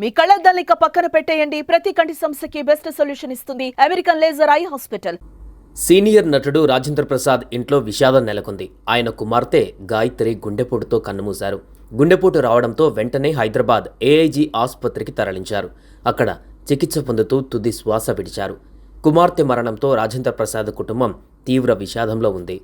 మీ కళ్ళద్దాలిక పక్కన పెట్టేయండి. ప్రతి కంటి సమస్యకి బెస్ట్ సొల్యూషన్ ఇస్తుంది American laser eye hospital. Senior నటుడు రాజేంద్ర ప్రసాద్ ఇంట్లో విషాదం నెలకొంది. ఆయన కుమార్తె గాయత్రి గుండెపోటుతో కన్నుమూశారు. గుండెపోటు రావడంతో వెంటనే హైదరాబాద్ ఏఐజీ ఆసుపత్రికి తరలించారు. అక్కడ చికిత్స పొందుతూ తుది శ్వాస విడిచారు. కుమార్తె మరణంతో రాజేంద్ర ప్రసాద్ కుటుంబం తీవ్ర విషాదంలో ఉంది.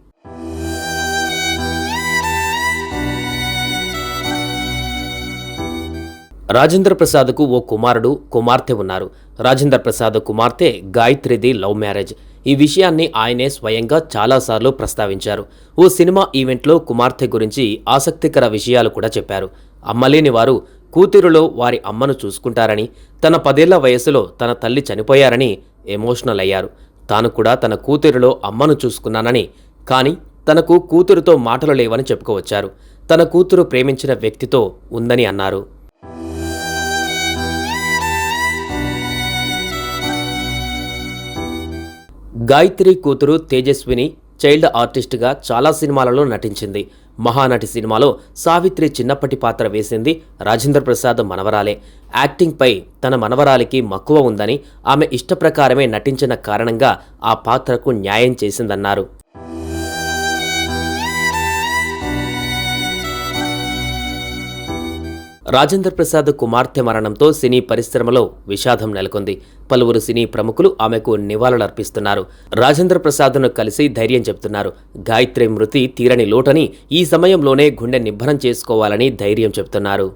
రాజేంద్ర ప్రసాద్కు ఓ కుమారుడు, కుమార్తె ఉన్నారు. రాజేంద్ర ప్రసాద్ కుమార్తె గాయత్రిది లవ్ మ్యారేజ్. ఈ విషయాన్ని ఆయనే స్వయంగా చాలాసార్లు ప్రస్తావించారు. ఓ సినిమా ఈవెంట్లో కుమార్తె గురించి ఆసక్తికర విషయాలు కూడా చెప్పారు. అమ్మలేని వారు కూతురులో వారి అమ్మను చూసుకుంటారని, తన 10 ఏళ్ల వయసులో తన తల్లి చనిపోయారని ఎమోషనల్ అయ్యారు. తాను కూడా తన కూతురులో అమ్మను చూసుకున్నానని, కానీ తనకు కూతురుతో మాటలు లేవని చెప్పుకోవచ్చారు. తన కూతురు ప్రేమించిన వ్యక్తితో ఉందని అన్నారు. గాయత్రి కూతురు తేజస్విని చైల్డ్ ఆర్టిస్ట్గా చాలా సినిమాలలో నటించింది. మహానటి సినిమాలో సావిత్రి చిన్నప్పటి పాత్ర వేసింది రాజేంద్ర ప్రసాద్ మనవరాలే. యాక్టింగ్పై తన మనవరాలికి మక్కువ ఉందని, ఆమె ఇష్టప్రకారమే నటించిన కారణంగా ఆ పాత్రకు న్యాయం చేసిందన్నారు. రాజేంద్ర ప్రసాద్ కుమార్తె మరణంతో సినీ పరిశ్రమలో విషాదం నెలకొంది. పలువురు సినీ ప్రముఖులు ఆమెకు నివాళులర్పిస్తున్నారు. రాజేంద్ర ప్రసాద్ను కలిసి ధైర్యం చెప్తున్నారు. గాయత్రి మృతి తీరని లోటని, ఈ సమయంలోనే గుండె నిబ్బరం చేసుకోవాలని ధైర్యం చెప్తున్నారు.